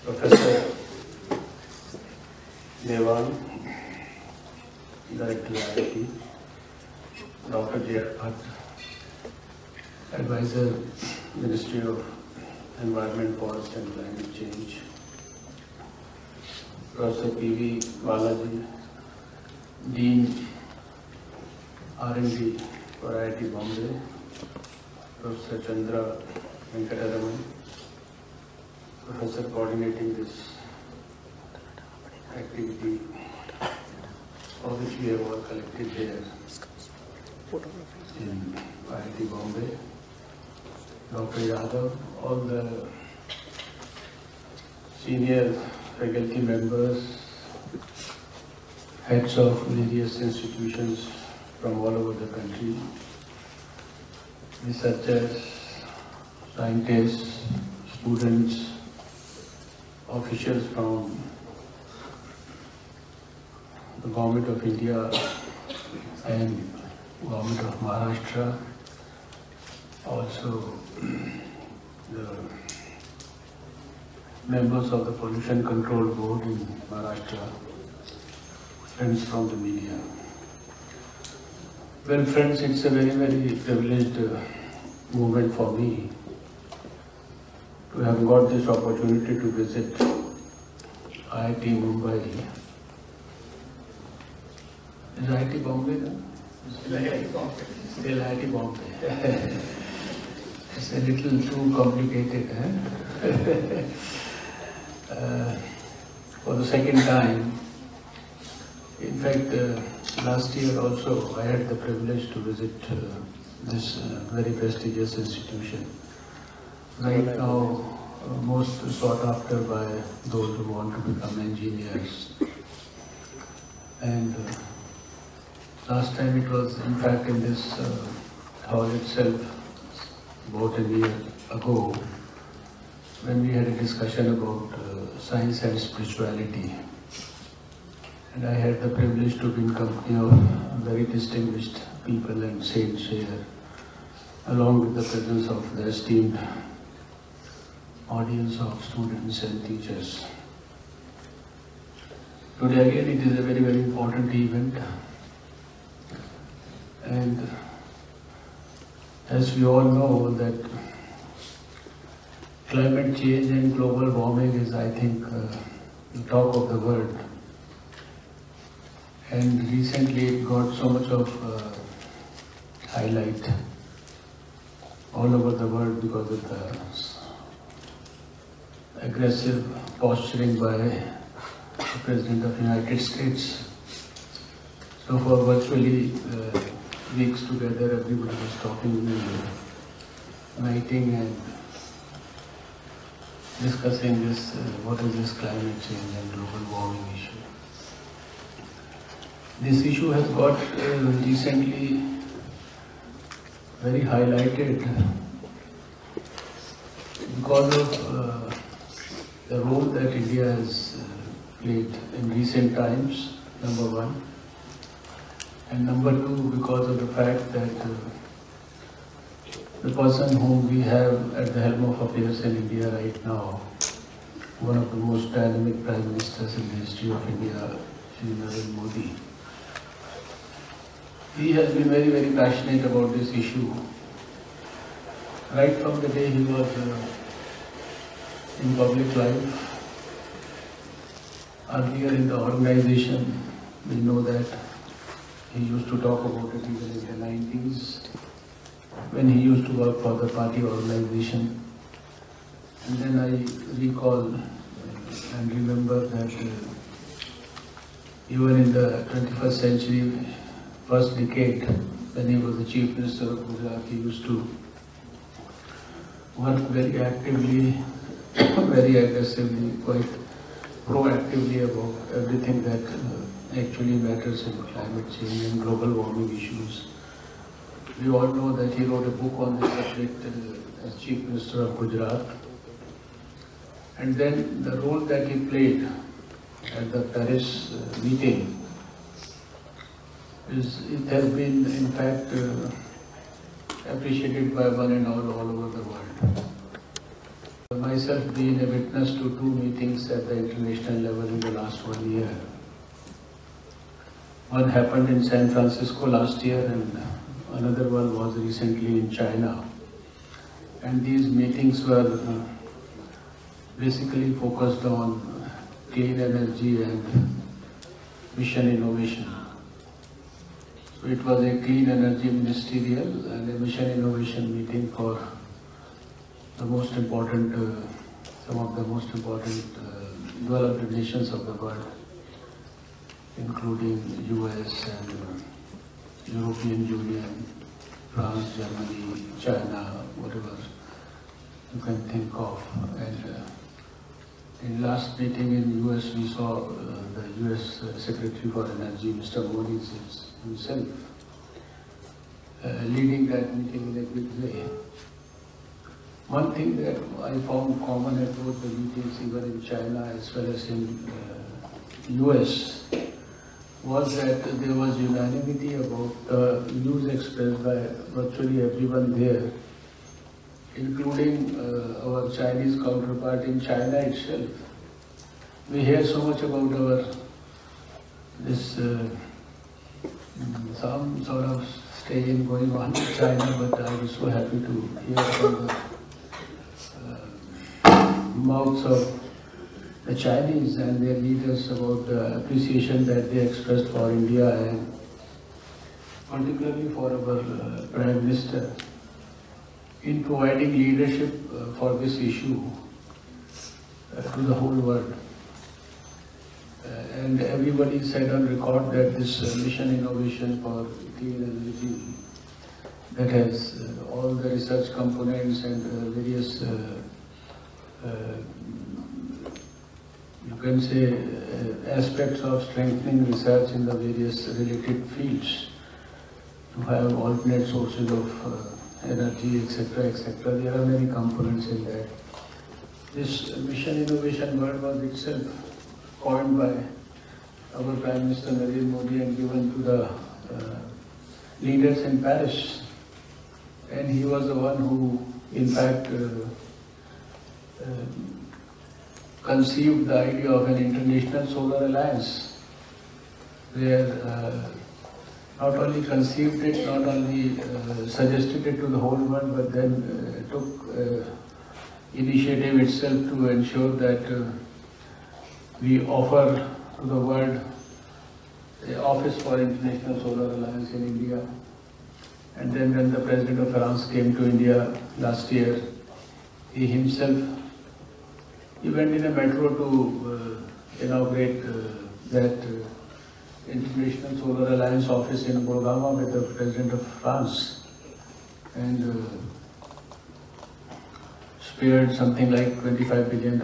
Professor Devan, Director IIT, Dr. J.R. Bhatt, Advisor, Ministry of Environment, Forest and Climate Change, Professor P.V. Balaji, Dean, R&D for IIT Bombay, Professor Chandra Venkataraman, Professor coordinating this activity, of which we have all collected here in IIT Bombay, Dr. Yadav, all the senior faculty members, heads of various institutions from all over the country, researchers, scientists, students, officials from the Government of India and Government of Maharashtra, also the members of the Pollution Control Board in Maharashtra, friends from the media. Well, friends, it's a very, very privileged moment for me to have got this opportunity to visit IIT Mumbai. Is IIT Bombay now? Still IIT Bombay. Still IIT Bombay. It's a little too complicated, for the second time. In fact, last year also I had the privilege to visit this very prestigious institution. Right now, most sought after by those who want to become engineers. And last time it was, in fact, in this hall itself, about a year ago, when we had a discussion about science and spirituality. And I had the privilege to be in company of very distinguished people and saints here, along with the presence of the esteemed audience of students and teachers. Today again it is a very, very important event. And as we all know that climate change and global warming is, I think, the talk of the world. And recently it got so much of highlight all over the world because of the aggressive posturing by the President of the United States. So for virtually weeks together, everybody was talking and writing and discussing this, what is this climate change and global warming issue. This issue has got recently very highlighted because of the role that India has played in recent times, number one. And number two, because of the fact that the person whom we have at the helm of affairs in India right now, one of the most dynamic Prime Ministers in the history of India, Shri Narendra Modi, he has been very, very passionate about this issue. Right from the day he was in public life, earlier in the organization, we know that he used to talk about it even in the 90s, when he used to work for the party organization. And then I recall and remember that even in the 21st century, first decade, when he was the Chief Minister of Gujarat, he used to work very actively, very aggressively, quite proactively about everything that actually matters in climate change and global warming issues. We all know that he wrote a book on this subject as Chief Minister of Gujarat. And then the role that he played at the Paris meeting, it has been, in fact, appreciated by one and all over the world. My myself been a witness to 2 meetings at the international level in the last 1 year. One happened in San Francisco last year and another one was recently in China. And these meetings were basically focused on clean energy and mission innovation. So it was a clean energy ministerial and a mission innovation meeting for the most important, some of the most important developed nations of the world, including US and European Union, France, Germany, China, whatever you can think of. And in last meeting in US, we saw the US Secretary for Energy, Mr. Modi himself, leading that meeting in a big way. One thing that I found common at both the meetings, even in China as well as in US, was that there was unanimity about the views expressed by virtually everyone there, including our Chinese counterpart in China itself. We hear so much about this some sort of staying going on in China, but I was so happy to hear from the mouths of the Chinese and their leaders about the appreciation that they expressed for India and particularly for our Prime Minister in providing leadership for this issue to the whole world. And everybody said on record that this mission innovation for clean energy that has all the research components and various you can say aspects of strengthening research in the various related fields to have alternate sources of energy, etc., etc. There are many components in that. This mission innovation word was itself coined by our Prime Minister Narendra Modi and given to the leaders in Paris. And he was the one who, in fact, conceived the idea of an international solar alliance, where not only conceived it, not only suggested it to the whole world, but then took initiative itself to ensure that we offer to the world the Office for International Solar Alliance in India. And then when the President of France came to India last year, he himself, he went in a metro to inaugurate that International Solar Alliance office in Gurgaon with the President of France, and spared something like $25 billion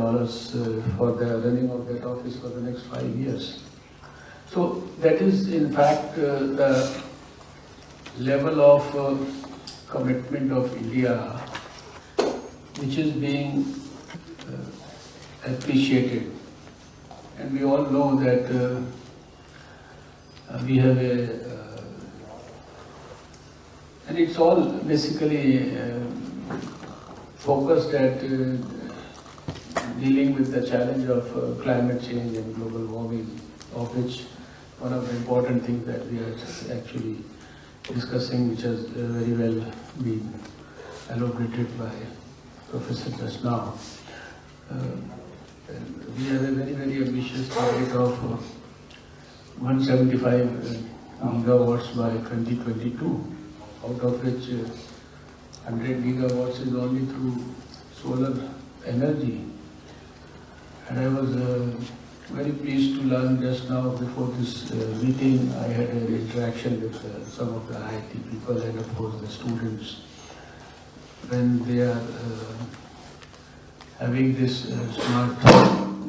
for the running of that office for the next 5 years. So that is in fact the level of commitment of India which is being appreciated. And we all know that we have and it's all basically focused at dealing with the challenge of climate change and global warming, of which one of the important things that we are actually discussing, which has very well been elaborated by Professor just now. We have a very, very ambitious target of 175 gigawatts by 2022, out of which 100 gigawatts is only through solar energy. And I was very pleased to learn just now before this meeting, I had an interaction with some of the IIT people and of course the students, when they are having this smart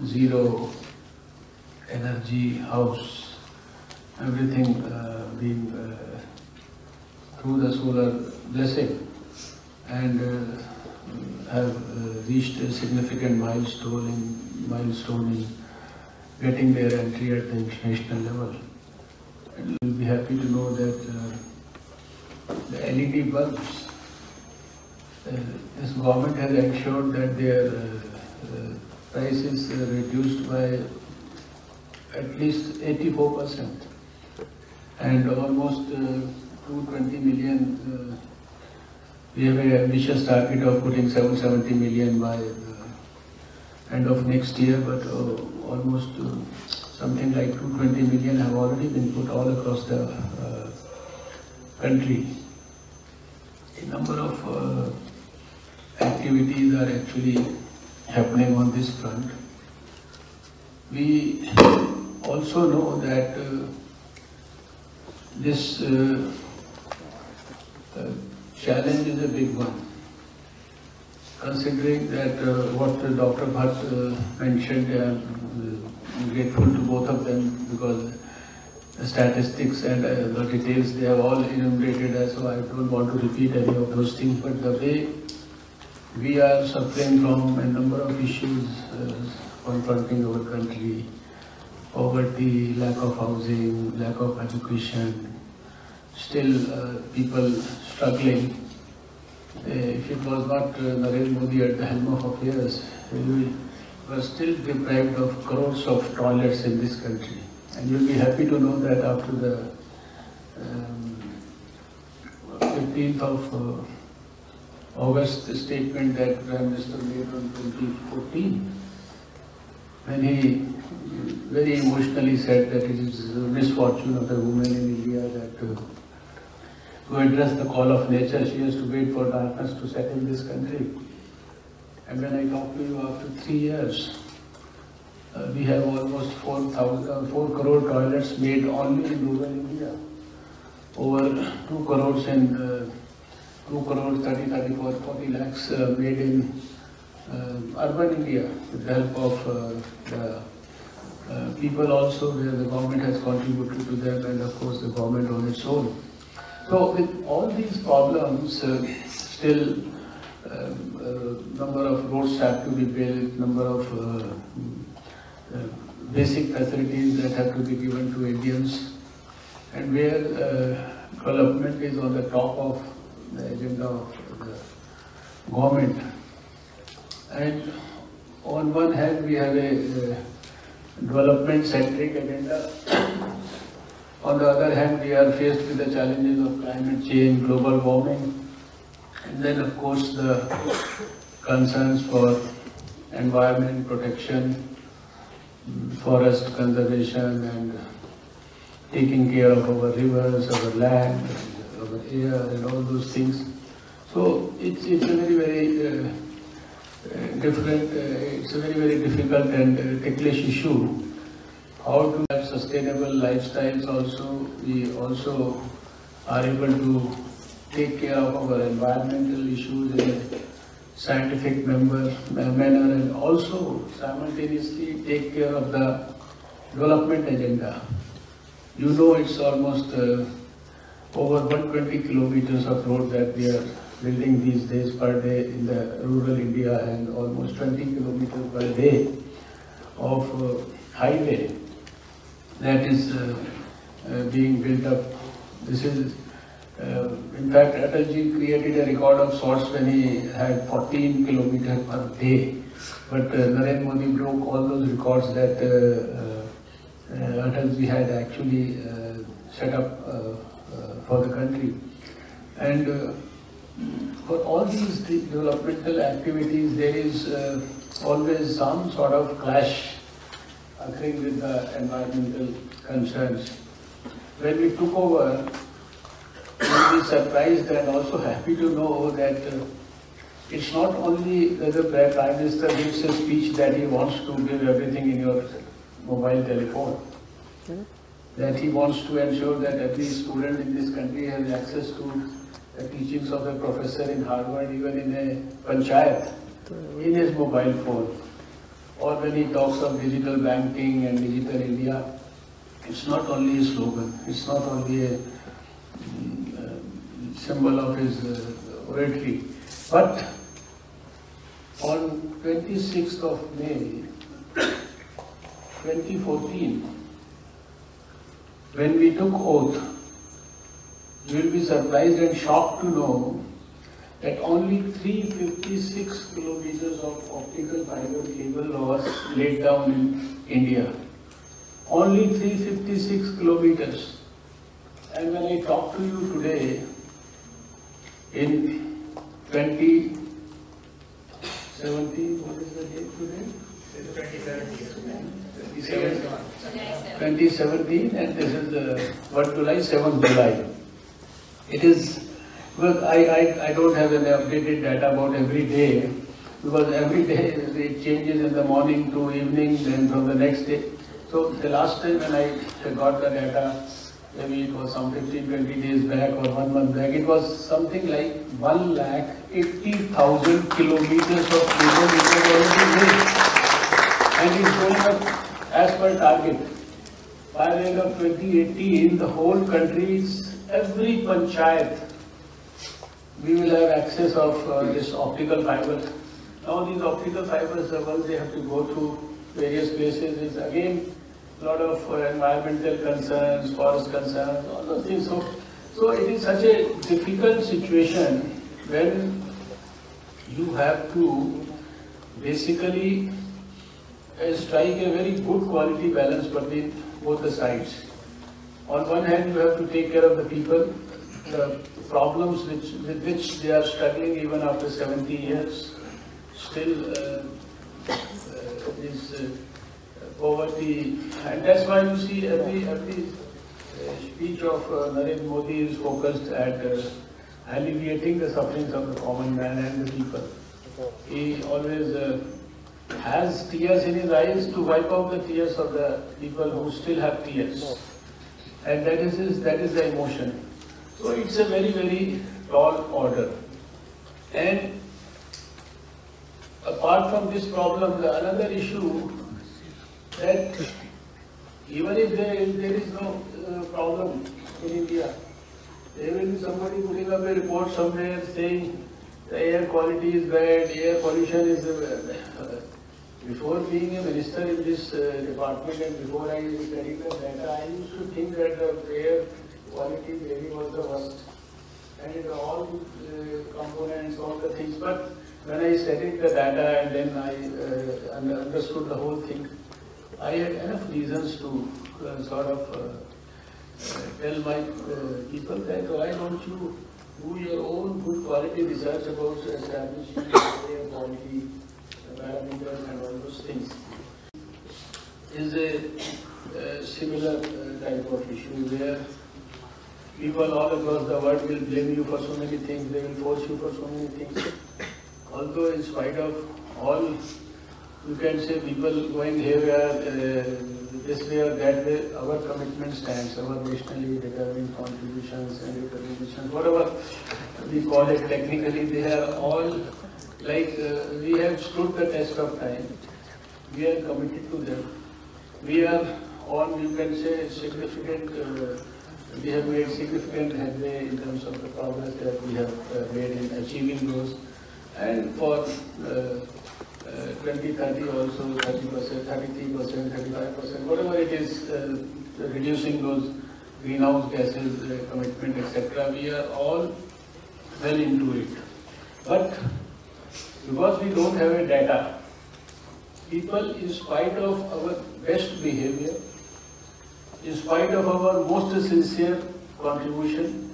zero energy house, everything being through the solar blessing, and have reached a significant milestone in getting their entry at the international level. And you'll be happy to know that the LED bulbs, this government has ensured that they are price is reduced by at least 84%, and almost 220 million. We have an ambitious target of putting 770 million by end of next year, but almost something like 220 million have already been put all across the country. A number of activities are actually happening on this front. We also know that this challenge is a big one, considering that what Dr. Bhatt mentioned. I'm grateful to both of them because the statistics and the details they have all enumerated, so I don't want to repeat any of those things. But the way we are suffering from a number of issues confronting our country: poverty, lack of housing, lack of education, still people struggling. If it was not Narendra Modi at the helm of affairs, we were still deprived of crores of toilets in this country. And you'll be happy to know that after the 15th of August, the statement that Prime Minister made on 2014, when he very emotionally said that it is the misfortune of the woman in India that to address the call of nature, she has to wait for darkness to settle this country. And when I talk to you after 3 years, we have almost 4 crore toilets made only in rural India. Over 2 crores in 2 crores 40 lakhs made in urban India with the help of the people also, where the government has contributed to them, and of course the government on its own. So with all these problems, still number of roads have to be built, number of basic facilities that have to be given to Indians, and where development is on the top of the agenda of the government. And on one hand, we have a development-centric agenda. On the other hand, we are faced with the challenges of climate change, global warming, and then of course the concerns for environment protection, forest conservation, and taking care of our rivers, our land, our air, and all those things. So it's a very it's a very difficult and ticklish issue. How to have sustainable lifestyles also. We also are able to take care of our environmental issues in a scientific manner, and also simultaneously take care of the development agenda. You know, it's almost over 120 kilometers of road that we are building these days per day in the rural India, and almost 20 kilometers per day of highway that is being built up. This is, in fact, Atalji created a record of sorts when he had 14 kilometers per day. But Narendra Modi broke all those records that Atalji had actually set up for the country. And for all these developmental activities, there is always some sort of clash occurring with the environmental concerns. When we took over, we will be surprised and also happy to know that it's not only that the Prime Minister gives a speech that he wants to give everything in your mobile telephone, that he wants to ensure that every student in this country has access to the teachings of a professor in Harvard, even in a panchayat, in his mobile phone. Or when he talks of digital banking and digital India, it's not only a slogan, it's not only a symbol of his oratory. But on 26th of May, 2014, when we took oath, you will be surprised and shocked to know that only 356 kilometers of optical fiber cable was laid down in India. Only 356 kilometers. And when I talk to you today, in 2017, what is the date today? 2017, and this is 1 July, 7th July. It is, well, I don't have any updated data about every day, because every day it changes in the morning to evening, then from the next day. So the last time when I got the data, maybe it was some 15-20 days back or 1 month back, it was something like 1,80,000 kilometers of cable which was already laid. And it's going up as per target. By the end of 2018, the whole country's every panchayat, we will have access of this optical fiber. Now these optical fibers, once they have to go through various places, is again a lot of environmental concerns, forest concerns, all those things. So it is such a difficult situation when you have to basically strike a very good quality balance between both the sides. On one hand, you have to take care of the people, the problems with which they are struggling even after 70 years. Still, this poverty, and that's why you see every speech of Narendra Modi is focused at alleviating the sufferings of the common man and the people. He always has tears in his eyes to wipe out the tears of the people who still have tears. And that is the emotion. So it's a very, very tall order. And apart from this problem, another issue that even if there is no problem in India, there will be somebody putting up a report somewhere saying the air quality is bad, air pollution is before being a minister in this department and before I studied the data, I used to think that the air quality really was the worst. And all components, all the things. But when I studied the data and then I understood the whole thing, I had enough reasons to sort of tell my people that why don't you do your own good quality research about establishing air quality parameters and all those things. Is a similar type of issue where people all across the world will blame you for so many things, they will force you for so many things. Although in spite of all, you can say people going haywire, this way or that way, our commitment stands, our nationally determined contributions and recognitions, whatever we call it technically, they are all like we have stood the test of time. We are committed to them. We are on, you can say, significant, we have made significant headway in terms of the progress that we have made in achieving those. And for 2030 also 30%, 33%, 35%, whatever it is, reducing those greenhouse gases commitment, etc. We are all well into it. But because we don't have a data, people, in spite of our best behavior, in spite of our most sincere contribution,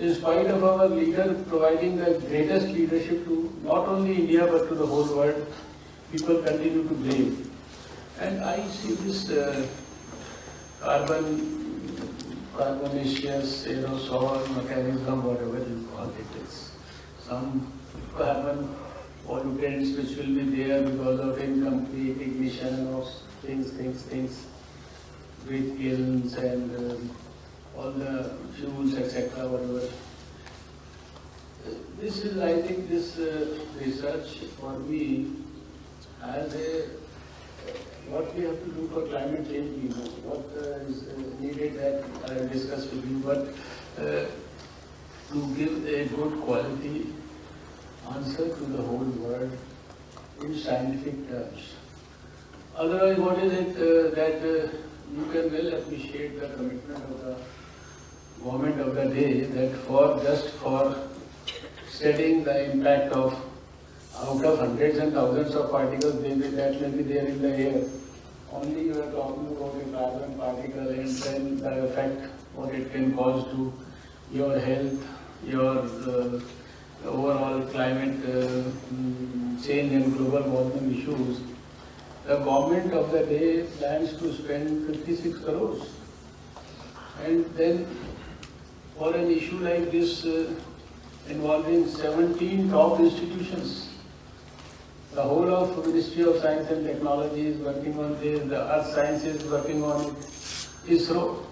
in spite of our leader providing the greatest leadership to not only India but to the whole world, people continue to blame. And I see this carbonaceous aerosol mechanism, whatever you call it, is some carbon pollutants which will be there because of incomplete ignition of things, with kilns and all the fuels, etc., whatever. This is, I think, this research for me as what we have to do for climate change, we know. What is needed that I will discuss with you, but to give a good quality answer to the whole world in scientific terms. Otherwise, what is it that you can well appreciate the commitment of the government of the day that just for studying the impact of out of hundreds and thousands of particles that may be there in the air. Only you are talking about a carbon particle and then the effect what it can cause to your health, your overall climate change and global warming issues. The government of the day plans to spend 56 crores. And then for an issue like this involving 17 top institutions, the whole of Ministry of Science and Technology is working on this, the Earth Science is working on it, ISRO,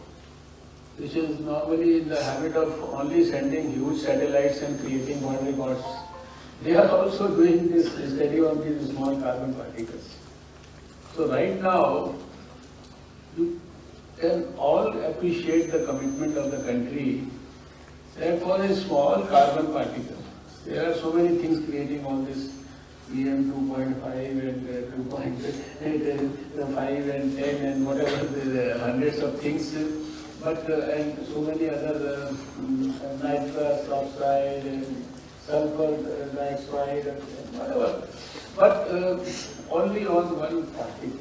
which is normally in the habit of only sending huge satellites and creating world records. They are also doing this study on these small carbon particles. So right now, you can all appreciate the commitment of the country that for a small carbon particle, there are so many things creating all this PM 2.5 and 2.8, 5 and 10 and whatever, the hundreds of things, but and so many other nitrous oxide and sulfur dioxide and whatever, but only on one particle.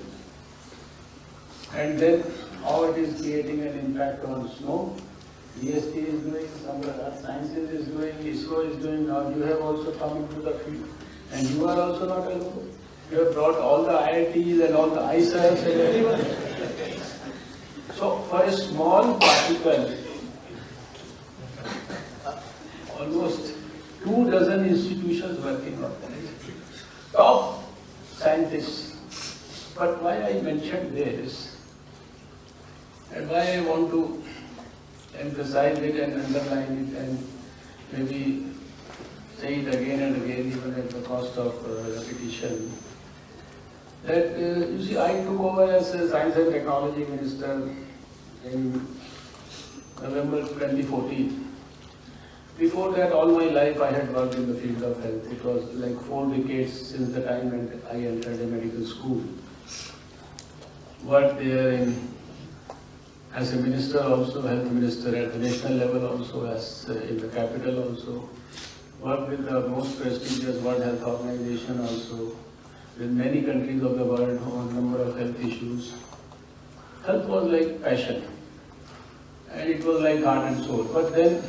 And then how it is creating an impact on snow. DST is doing, some Earth Sciences is doing, ISRO is doing, now you have also come into the field. And you are also not alone. You have brought all the IITs and all the ISRs and everyone. So for a small particle, almost 24 institutions working on it. Top scientists. But why I mentioned this, and why I want to emphasize it and underline it and maybe say it again and again, even at the cost of repetition, that you see, I took over as a Science and Technology Minister in November 2014. Before that, all my life I had worked in the field of health. It was like 4 decades since the time I entered a medical school. Worked there as a minister also, health minister at the national level also, as in the capital also. Worked with the most prestigious World Health Organization also, with many countries of the world on a number of health issues. Health was like passion, and it was like heart and soul. But then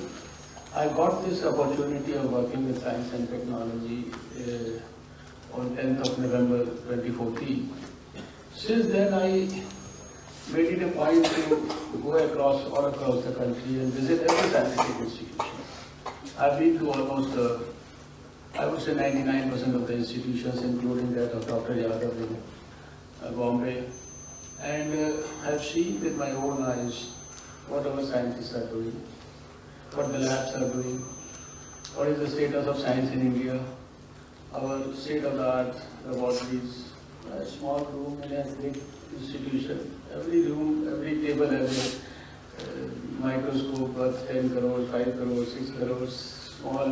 I got this opportunity of working with Science and Technology on 10th of November 2014. Since then I made it a point to go all across the country and visit every scientific institution. I've been to almost, I would say 99% of the institutions, including that of Dr. Yadav in Bombay, and I've seen with my own eyes what our scientists are doing, what the labs are doing, what is the status of science in India, our state-of-the-art laboratories, a small room in a big institution. Every room, every table has a microscope worth 10 crores, 5 crores, 6 crores, small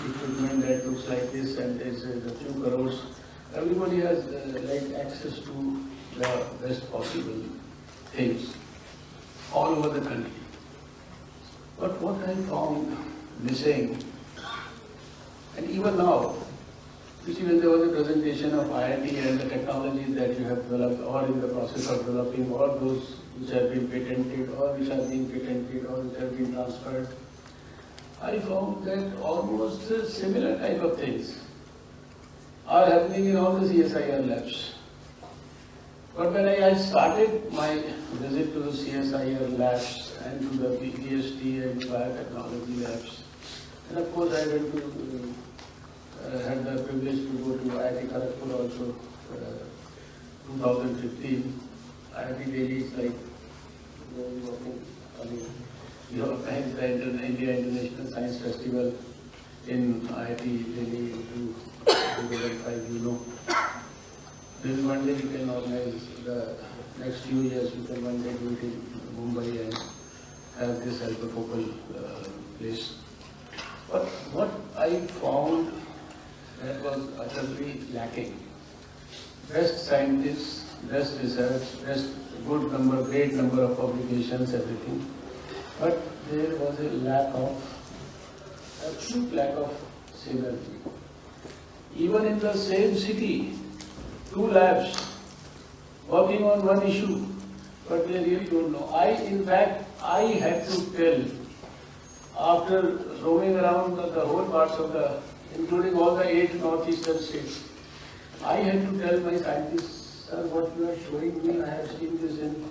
equipment that looks like this and there's a few crores. Everybody has like access to the best possible things all over the country. But what I found missing, and even now, you see, when there was a presentation of IIT and the technologies that you have developed or in the process of developing, or those which have been patented or which are being patented or which have been transferred, I found that almost similar type of things are happening in all the CSIR labs. But when I started my visit to the CSIR labs and to the PhD and biotechnology labs, and of course I went to had the privilege to go to IIT Kharagpur also, 2015. IIT Delhi is like, you organized the India International Science Festival in IIT Delhi in 2005, you know. Maybe one day we can organize the next few years, we can one day do it in Mumbai and have this as a focal place. But what I found that was utterly lacking. Best scientists, best research, great number of publications, everything. But there was a acute lack of synergy. Even in the same city, two labs working on one issue, but they really don't know. In fact, I had to tell, after roaming around the whole parts of including all the 8 northeastern states, I had to tell my scientists, sir, what you are showing me, I have seen this in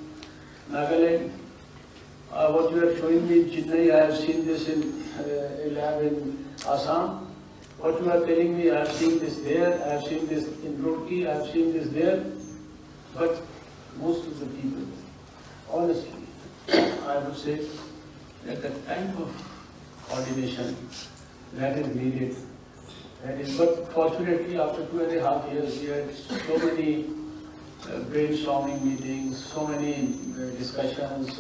Nagaland. What you are showing me in Chennai, I have seen this in a lab in Assam. What you are telling me, I have seen this there, I have seen this in Roorkee, I have seen this there. But most of the people, honestly, I would say that the type of coordination that is needed, but fortunately after 2.5 years, we had so many brainstorming meetings, so many discussions,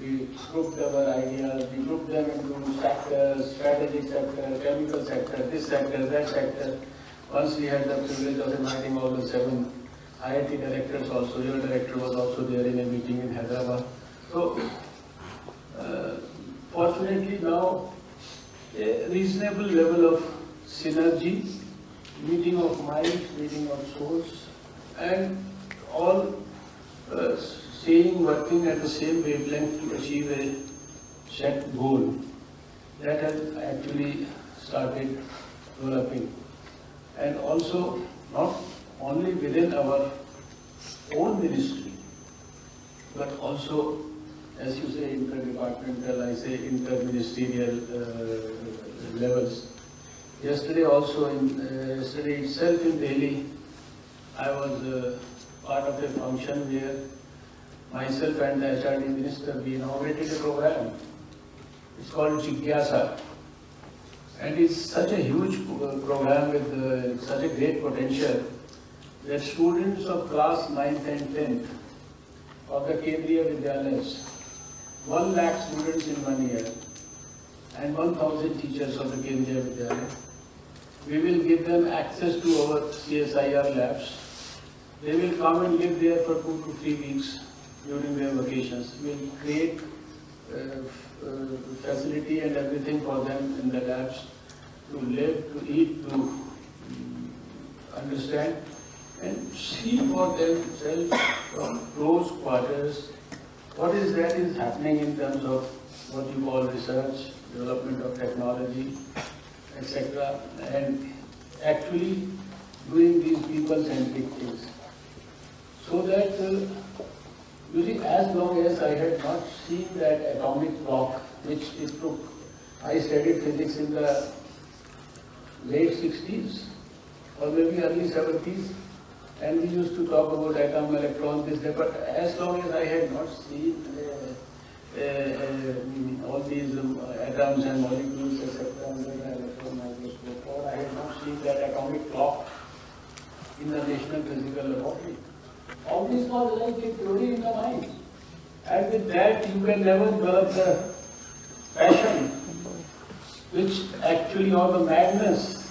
we grouped our ideas, we grouped them into sectors, strategic sector, chemical sector, this sector, that sector. Once we had the privilege of inviting all the 7 IIT directors also, your director was also there in a meeting in Hyderabad. So, fortunately now, a reasonable level of synergy, meeting of minds, meeting of souls, and all working at the same wavelength to achieve a set goal. That has actually started developing. And also, not only within our own ministry, but also, as you say, interdepartmental, I say interministerial levels. Yesterday itself in Delhi, I was part of a function where myself and the HRD minister, we inaugurated a program. It's called Jigyasa. And it's such a huge program with such a great potential that students of class 9th and 10th of the Kendriya Vidyalayas, 1 lakh students in 1 year, and 1,000 teachers of the Kendriya Vidyalaya, we will give them access to our CSIR labs. They will come and live there for 2 to 3 weeks during their vacations. We will create facility and everything for them in the labs to live, to eat, to understand, and see for themselves from close quarters what is happening in terms of what you call research, development of technology, etc., and actually doing these people-centric things. So that, you see, as long as I had not seen that atomic clock, which it took, I studied physics in the late 60s or maybe early 70s, and we used to talk about atom, electron, this, that, but as long as I had not seen all these atoms and molecules, etc., under the electron microscope, or I had not seen that atomic clock in the National Physical Laboratory. All these was like a theory in the mind. And with that, you can never develop the passion, which actually, or the madness,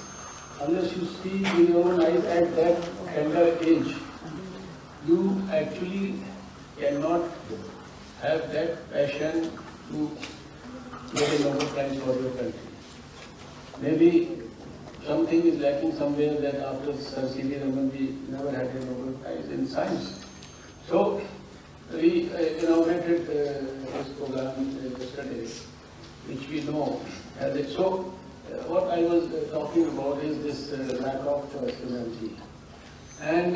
unless you see with your own eyes at that tender age, you actually cannot have that passion to get a Nobel Prize for your country. Maybe something is lacking somewhere that after Sir C.V. Raman we never had a Nobel Prize in science. So we inaugurated this program yesterday, which we know as it. So what I was talking about is this lack of synergy. And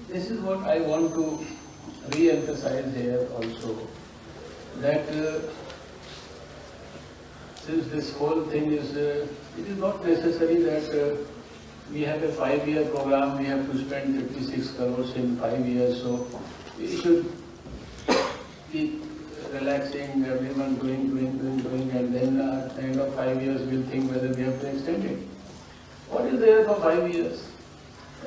this is what I want to re-emphasize here also, that since this whole thing is, it is not necessary that we have a 5-year program, we have to spend 56 crores in 5 years, so we should keep relaxing, everyone doing, and then at the end of 5 years we'll think whether we have to extend it. What is there for 5 years?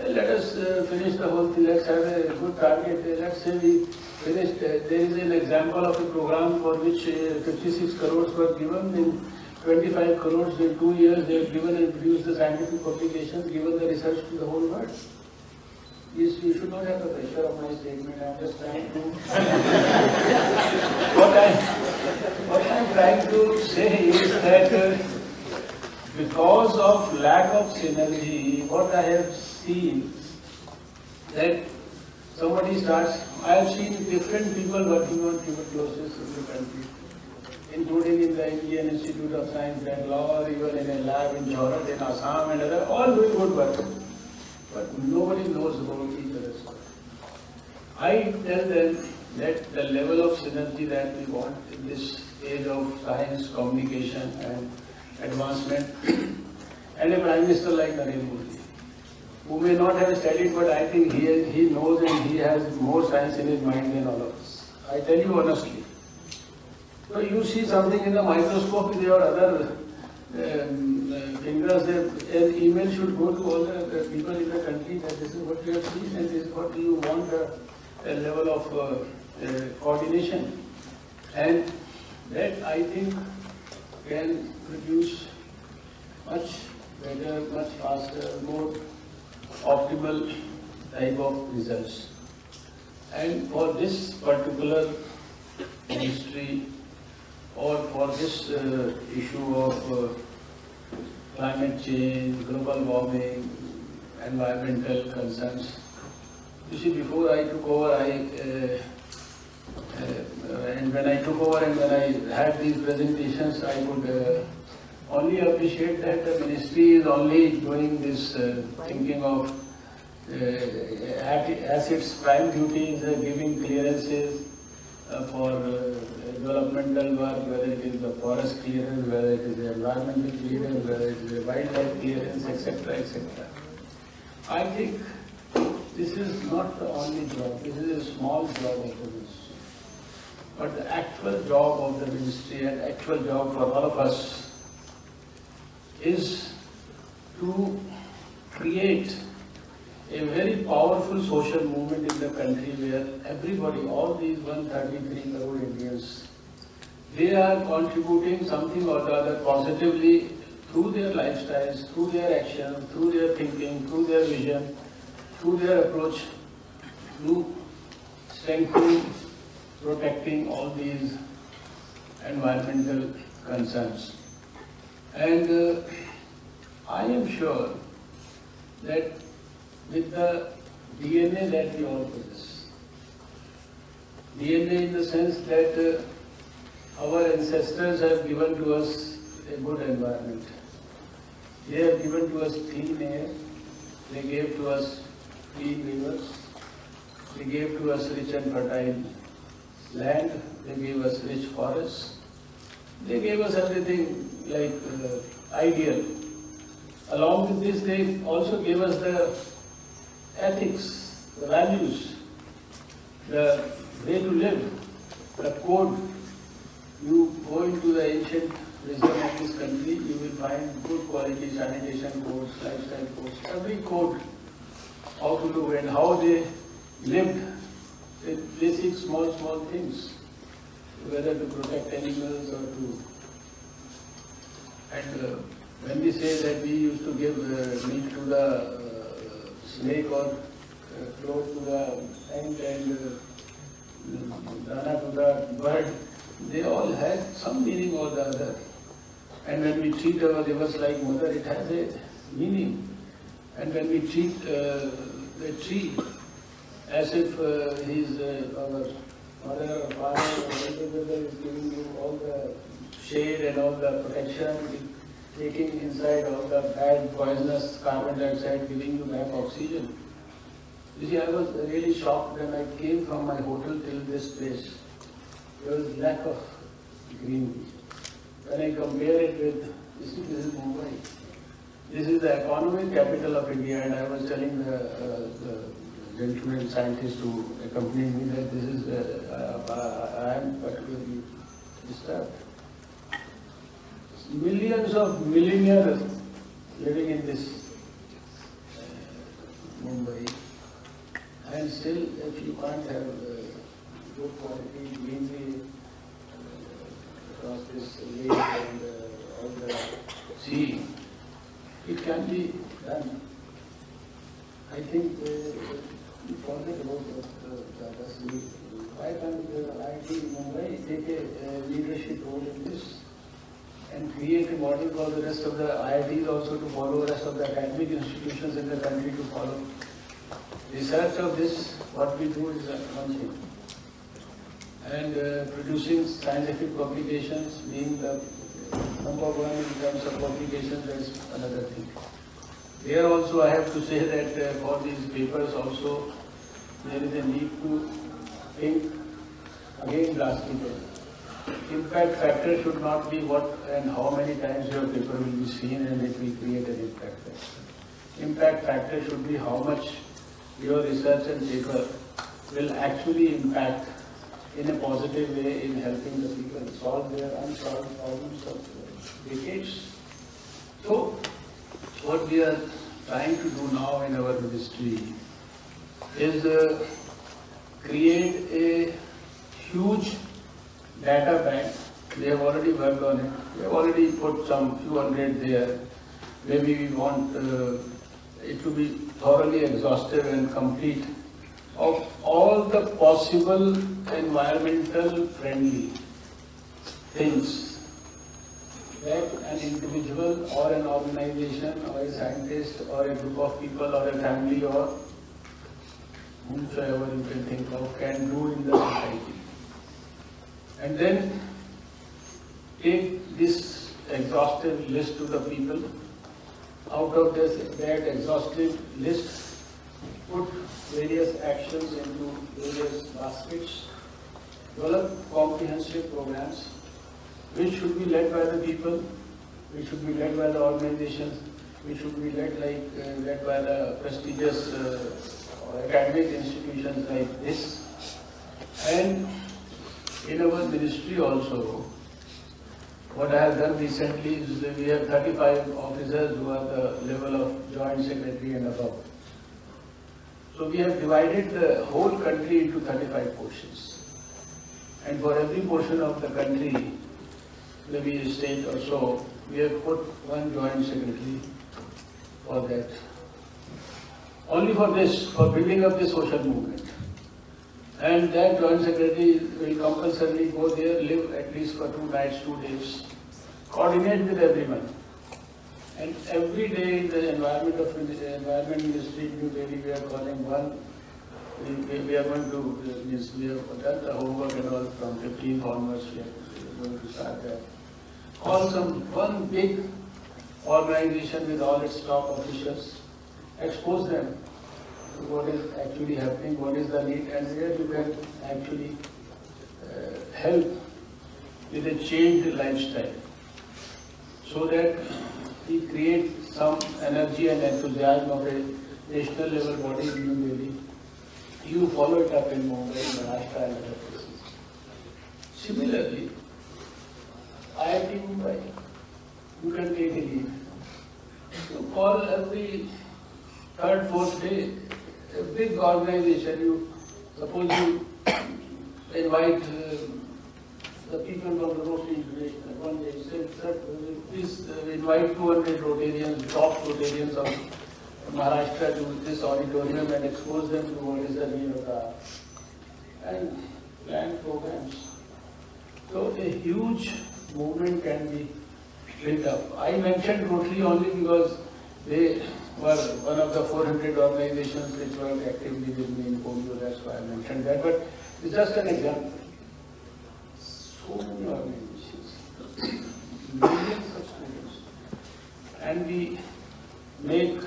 Let us finish the whole thing, let's have a good target, let's say we finished, there is an example of a program for which 56 crores were given, in 25 crores in 2 years they have given and produced the scientific publications, given the research to the whole world. You should not have the pressure of my statement, I am just trying to... what I am trying to say is that because of lack of synergy, what I have seen that somebody starts, I have seen different people working on tuberculosis in the country, including in the Indian Institute of Science, Bangalore, or even in a lab in Jorhat, in Assam and other, all doing good work. But nobody knows about each other's work. I tell them that the level of synergy that we want in this age of science, communication and advancement, and a Prime Minister like Narendra Modi, who may not have studied, but I think he knows and he has more science in his mind than all of us. I tell you honestly. So you see something in the microscope with your other fingers, an email should go to all the people in the country that this is what you have seen and this is what you want a level of coordination. And that I think can produce much better, much faster, more optimal type of results. And for this particular ministry or for this issue of climate change, global warming, environmental concerns, you see, before I took over, and when I took over and when I had these presentations, I could only appreciate that the ministry is only doing this thinking of as its prime duty is giving clearances for developmental work, whether it is the forest clearance, whether it is the environmental clearance, whether it is the wildlife clearance, etc., etc. I think this is not the only job, this is a small job of the ministry. But the actual job of the ministry and actual job for all of us is to create a very powerful social movement in the country where everybody, all these 133 crore Indians, they are contributing something or the other positively through their lifestyles, through their actions, through their thinking, through their vision, through their approach to strengthening, protecting all these environmental concerns. And I am sure that with the DNA that we all possess, DNA in the sense that our ancestors have given to us a good environment. They have given to us clean air, they gave to us clean rivers, they gave to us rich and fertile land, they gave us rich forests, they gave us everything like ideal. Along with this, they also gave us the ethics, the values, the way to live, the code. You go into the ancient wisdom of this country, you will find good quality sanitation codes, lifestyle codes, every code, how to live and how they lived with basic small things, whether to protect animals or to. And when we say that we used to give meat to the snake or clothes to the ant and dana to the bird, they all had some meaning or the other. And when we treat our rivers like mother, it has a meaning. And when we treat the tree as if he is our mother or father or elder brother is giving you all the shade and all the protection, taking inside all the bad poisonous carbon dioxide, giving you back oxygen. You see, I was really shocked when I came from my hotel till this place. There was lack of greenery. When I compare it with, this is Mumbai. This is the economic capital of India, and I was telling the gentleman scientist who accompanied me that this is, I am particularly disturbed. Millions of millionaires living in this Mumbai, and still if you can't have good quality greenery across this lake and all the sea, it can be done. I think we forget about that. Why can't IIT Mumbai take a leadership role in this? and create a model for the rest of the IITs also to follow, rest of the academic institutions in the country to follow. Research of this, what we do is one thing. And producing scientific publications, being the number one in terms of publications, is another thing. Here also I have to say that for these papers also, there is a need to think again drastically. Impact factor should not be what and how many times your paper will be seen and it will create an impact factor. Impact factor should be how much your research and paper will actually impact in a positive way in helping the people solve their unsolved problems of decades. So, what we are trying to do now in our ministry is create a huge data bank. We have already worked on it. We have already put some few hundred there. Maybe we want it to be thoroughly exhaustive and complete of all the possible environmental friendly things that an individual or an organization or a scientist or a group of people or a family or whomsoever you can think of can do in the society. And then take this exhaustive list to the people. Out of that exhaustive list, put various actions into various baskets, develop comprehensive programs which should be led by the people, which should be led by the organizations, which should be led by the prestigious academic institutions like this. And in our ministry also, what I have done recently is that we have 35 officers who are the level of joint secretary and above. So we have divided the whole country into 35 portions. And for every portion of the country, maybe a state or so, we have put one joint secretary for that. Only for this, for building up the social movement. And that joint secretary will compulsorily go there, live at least for 2 nights, 2 days, coordinate with everyone. And every day in the environment ministry in New Delhi, we are calling one. We are going to, we have done the homework and all from 15th onwards. We are going to start that. Call one big organization with all its top officials, expose them to what is actually happening, what is the need, and where you can actually help with a changed lifestyle, so that we create some energy and enthusiasm of a national level body in New Delhi. You follow it up in Mumbai, Maharashtra and other places. Similarly, IIT Mumbai, you can take a leave. You call every 3rd, 4th day, a big organization, suppose you invite the people from the Rotary International, one day say, please invite 200 Rotarians, top Rotarians of Maharashtra to this auditorium and expose them to what is the need of the hour. And plan programs. So a huge movement can be built up. I mentioned Rotary only because they were one of the 400 organizations which worked actively with me in polio, that's why I mentioned that. But it's just an example. So many organizations, millions of students, and we make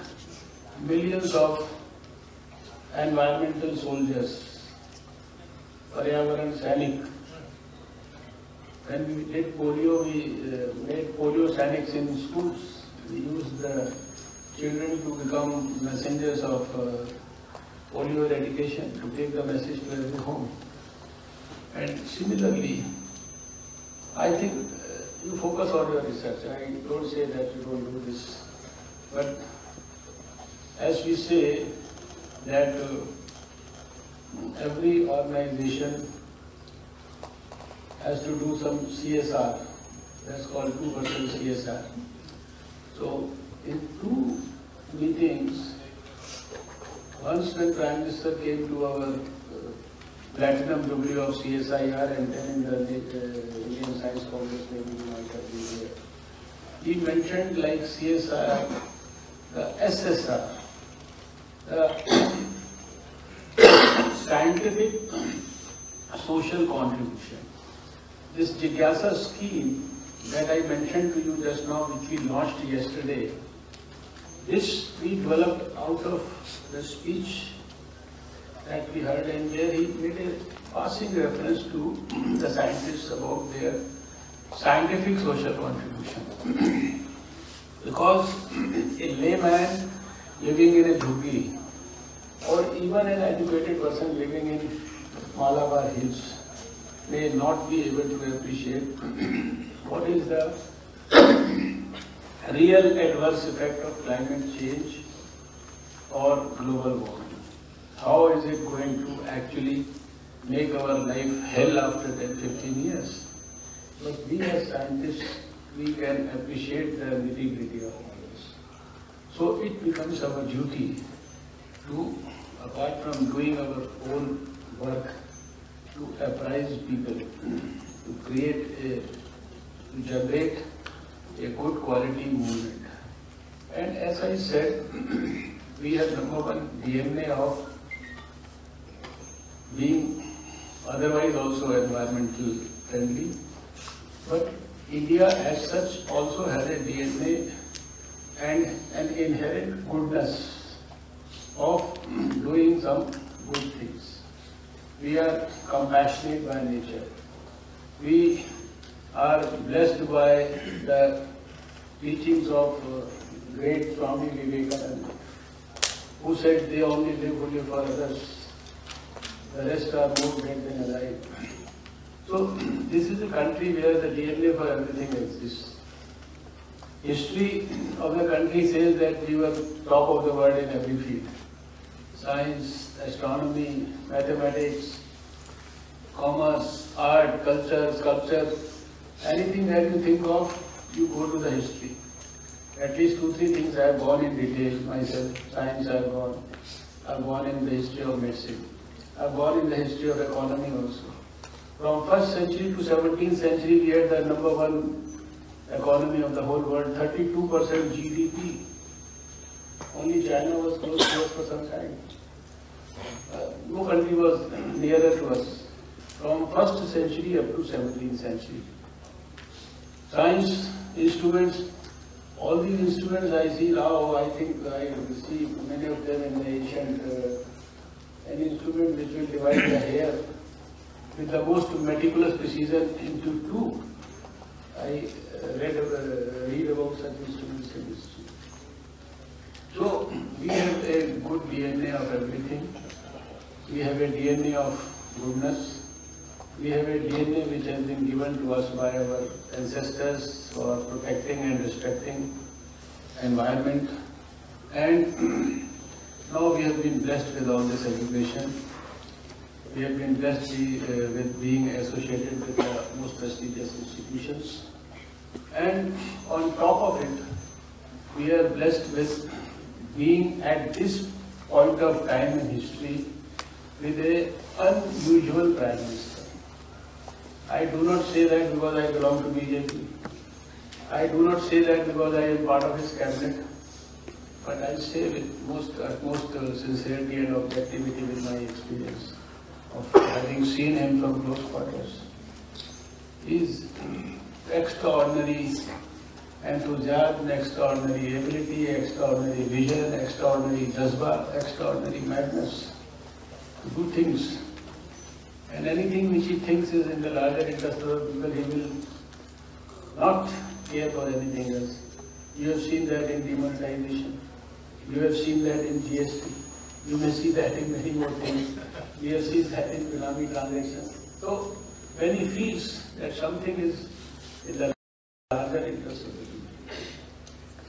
millions of environmental soldiers, Paryavaran Sainik. When we did polio, we made polio Sainiks in schools. We used the children to become messengers of polio eradication, to take the message to every home. And similarly, I think you focus on your research. I don't say that you don't do this, but as we say that every organization has to do some CSR. That's called 2% CSR. So in 2 meetings, once when Prime Minister came to our Platinum Jubilee of CSIR, and then in the Indian Science Congress, maybe you might have been there. he mentioned like CSR, the SSR, the scientific social contribution. This Jigyasa scheme that I mentioned to you just now, which we launched yesterday, this we developed out of the speech that we heard, and where he made a passing reference to the scientists about their scientific social contribution. Because a layman living in a jhuggi, or even an educated person living in Malabar Hills, may not be able to appreciate what is the real adverse effect of climate change or global warming. How is it going to actually make our life hell after 10-15 years? But we as scientists, we can appreciate the nitty-gritty of all this. So it becomes our duty to, apart from doing our own work, to apprise people, to generate a good quality movement. And as I said, we have number one DNA of being otherwise also environmental friendly, but India as such also has a DNA and an inherent goodness of doing some good things. We are compassionate by nature. We are blessed by the teachings of great Swami Vivekananda, who said they only live only for others. The rest are more dead than alive. So this is a country where the DNA for everything exists. History of the country says that we were top of the world in every field. Science, astronomy, mathematics, commerce, art, culture, sculpture, anything that you think of, you go to the history. At least 2-3 things I have gone in detail myself. Science I have gone in the history of medicine. I have gone in the history of economy also. From 1st century to 17th century, we had the number one economy of the whole world, 32% GDP. Only China was close to us for some time. No country was nearer to us. From 1st century up to 17th century. Science instruments, all these instruments I see now, I think I see many of them in the ancient, an instrument which will divide the hair with the most meticulous precision into two. I read about such instruments in history. So we have a good DNA of everything. We have a DNA of goodness. We have a DNA which has been given to us by our ancestors for protecting and respecting environment. And now we have been blessed with all this education. We have been blessed with being associated with the most prestigious institutions. And on top of it, we are blessed with being at this point of time in history with an unusual Prime Minister. I do not say that because I belong to BJP. I do not say that because I am part of his cabinet. But I say with utmost sincerity and objectivity with my experience of having seen him from close quarters. He is extraordinary enthusiasm, extraordinary ability, extraordinary vision, extraordinary jazba, extraordinary madness to do things. And anything which he thinks is in the larger interest of the people, he will not care for anything else. You have seen that in demonetization. You have seen that in GST. You may see that in many more things. We have seen that in Benami transactions. So when he feels that something is in the larger interest of the people,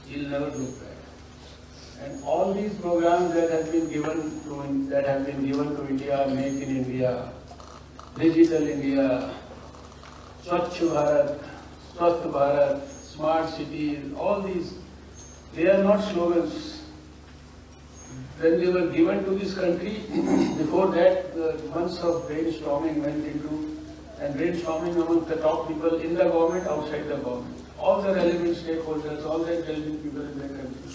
he will never look back. And all these programs that have been given to India, Make in India, Digital India, Swachh Bharat, Swasth Bharat, Smart Cities, all these, they are not slogans. When they were given to this country, before that, months of brainstorming went into, and brainstorming among the top people in the government, outside the government. all the relevant stakeholders, all the intelligent people in the country.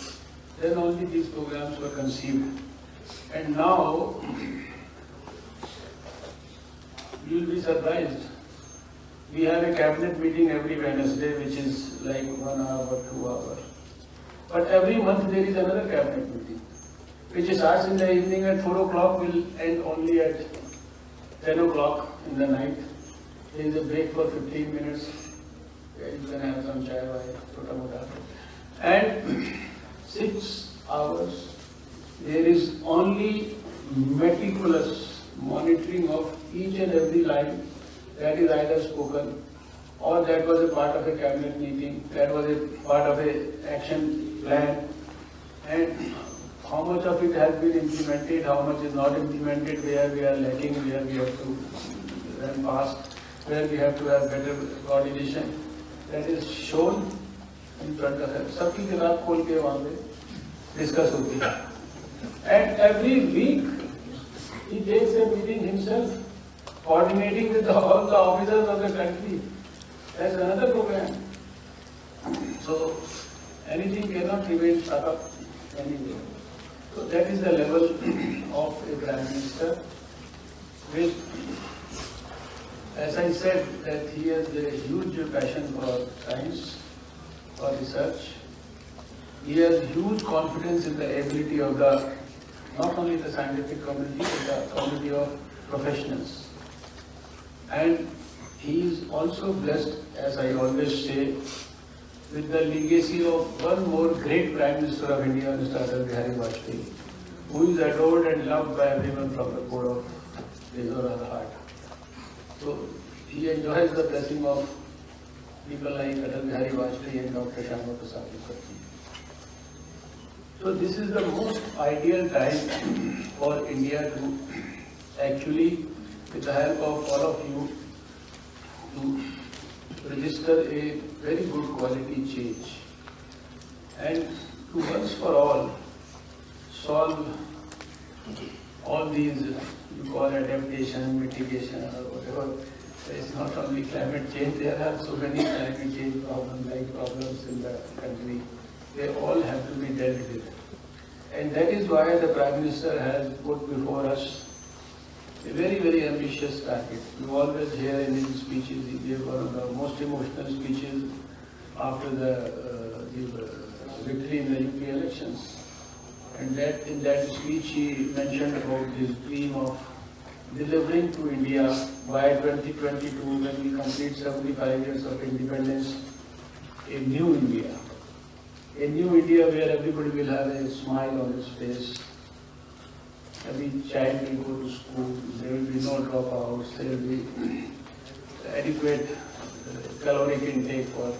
Then only these programs were conceived. And now, you will be surprised. We have a cabinet meeting every Wednesday, which is like 1 hour or 2 hours. But every month there is another cabinet meeting, which starts in the evening at 4 o'clock, will end only at 10 o'clock in the night. There is a break for 15 minutes. You can have some chai, chota mota. And 6 hours, there is only meticulous monitoring of each and every line that is either spoken or that was a part of a cabinet meeting, that was a part of an action plan, and how much of it has been implemented, how much is not implemented, where we are lacking, where we have to run fast, where we have to have better coordination. That is shown in front of us. सबकी किताब खोल के वहाँ पे discuss होती है. And every week he takes a meeting himself, coordinating with all the officers of the country. That's another program. So anything cannot remain stuck up anywhere. So that is the level of a Prime Minister, which, as I said, that he has a huge passion for science, for research. He has huge confidence in the ability of the, not only the scientific community, but the community of professionals. And he is also blessed, as I always say, with the legacy of one more great Prime Minister of India, Mr. Atal Bihari Vajpayee, who is adored and loved by everyone from the core of his or her heart. So he enjoys the blessing of people like Atal Bihari Vajpayee and Dr. Shyama Prasad Mukherjee. So this is the most ideal time for India to actually, with the help of all of you, to register a very good quality change and to once for all solve all these, you call adaptation, mitigation or whatever. It's not only climate change, there are so many climate change problems, like problems in the country. They all have to be dealt with. And that is why the Prime Minister has put before us a very, very ambitious target. You always hear in his speeches, he gave one of the most emotional speeches after the victory in the UP elections. And that in that speech he mentioned about his dream of delivering to India by 2022, when we complete 75 years of independence, a new India. A new India where everybody will have a smile on his face. Every child will go to school, there will be no dropouts, there will be adequate caloric intake for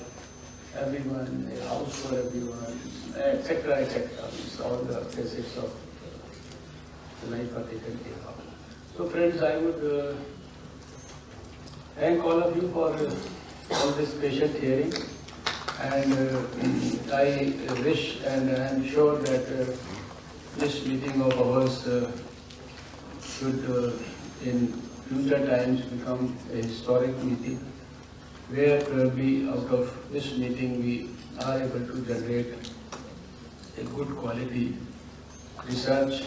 everyone, a house for everyone, etc., etc. All the basics of the life are taken care of. So friends, I would thank all of you for all this patient hearing, and I wish and I am sure that this meeting of ours should in future times become a historic meeting, where probably out of this meeting we are able to generate a good quality research,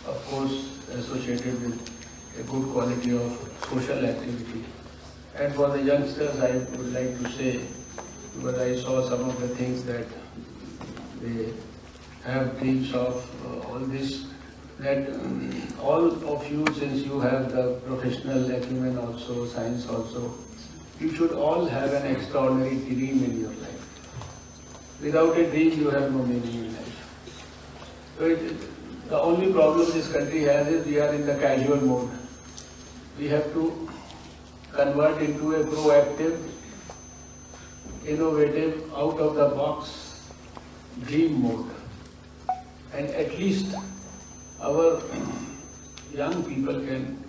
of course associated with a good quality of social activity. And for the youngsters, I would like to say, because I saw some of the things that they have dreams of, all this, that all of you, since you have the professional acumen also, science also, you should all have an extraordinary dream in your life. Without a dream, you have no meaning in life. So the only problem this country has is we are in the casual mode. We have to convert into a proactive, innovative, out-of-the-box dream mode. And at least our young people can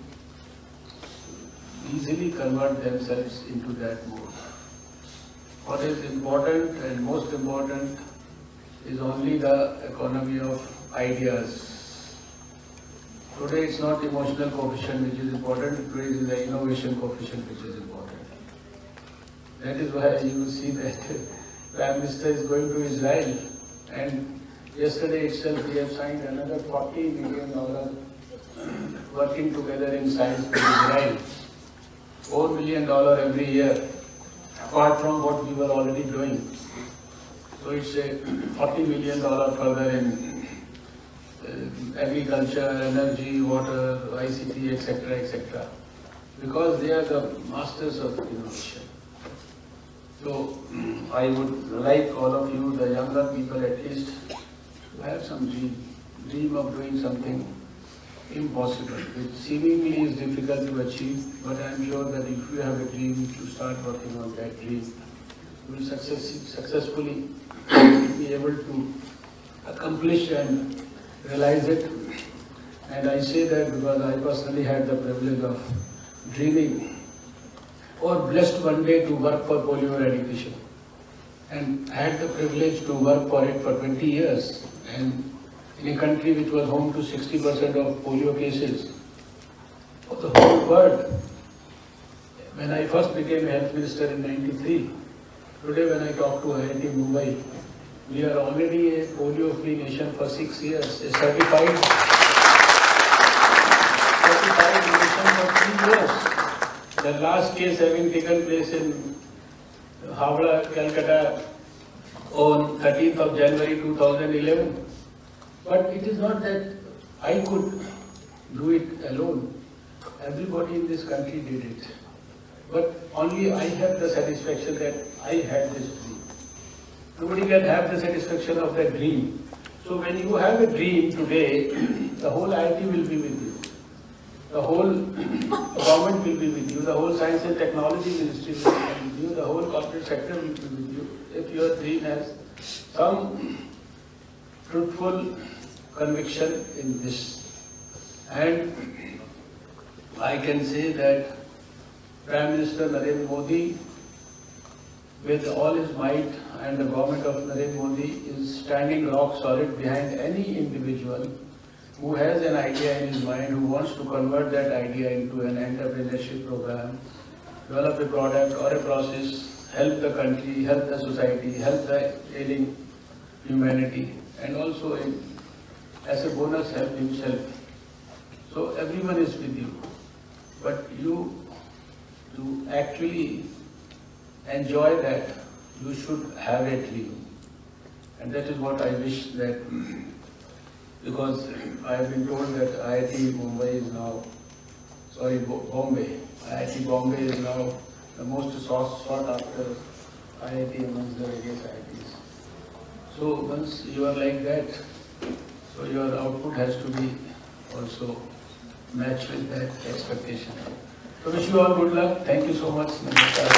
easily convert themselves into that mode. What is important and most important is only the economy of ideas. Today it's not emotional coefficient which is important, today it is the innovation coefficient which is important. That is why you see that Prime Minister is going to Israel, and yesterday itself we have signed another $40 million working together in science with Israel. $4 million every year, apart from what we were already doing. So it's a $40 million further in agriculture, energy, water, ICT, etc., etc. Because they are the masters of innovation. So I would like all of you, the younger people at least, to have some dream of doing something impossible, which seemingly is difficult to achieve, but I am sure that if you have a dream, if you start working on that dream, you will successfully be able to accomplish and realize it. And I say that because I personally had the privilege of dreaming or blessed one day to work for polio eradication, and had the privilege to work for it for 20 years. And in a country which was home to 60% of polio cases for the whole world. When I first became a health minister in '93, today when I talk to IIT Mumbai, we are already a polio-free nation for 6 years, a certified nation for 3 years. The last case having taken place in Howrah, Calcutta on 13th of January 2011. But it is not that I could do it alone. Everybody in this country did it. But only I have the satisfaction that I had this dream. Nobody can have the satisfaction of that dream. So when you have a dream today, the whole IIT will be with you. The whole government will be with you. The whole science and technology ministry will be with you. The whole corporate sector will be with you. If your dream has some truthful conviction in this. And I can say that Prime Minister Narendra Modi, with all his might, and the government of Narendra Modi is standing rock solid behind any individual who has an idea in his mind, who wants to convert that idea into an entrepreneurship program, develop a product or a process, help the country, help the society, help the ailing humanity, and also as a bonus help himself. So everyone is with you, but you, to actually enjoy that, you should have a dream. And that is what I wish that, because I have been told that IIT Bombay is now, IIT Bombay is now the most sought after IIT amongst the various IITs. So once you are like that, so your output has to be also matched with that expectation. So wish you all good luck. Thank you so much. Namaskar.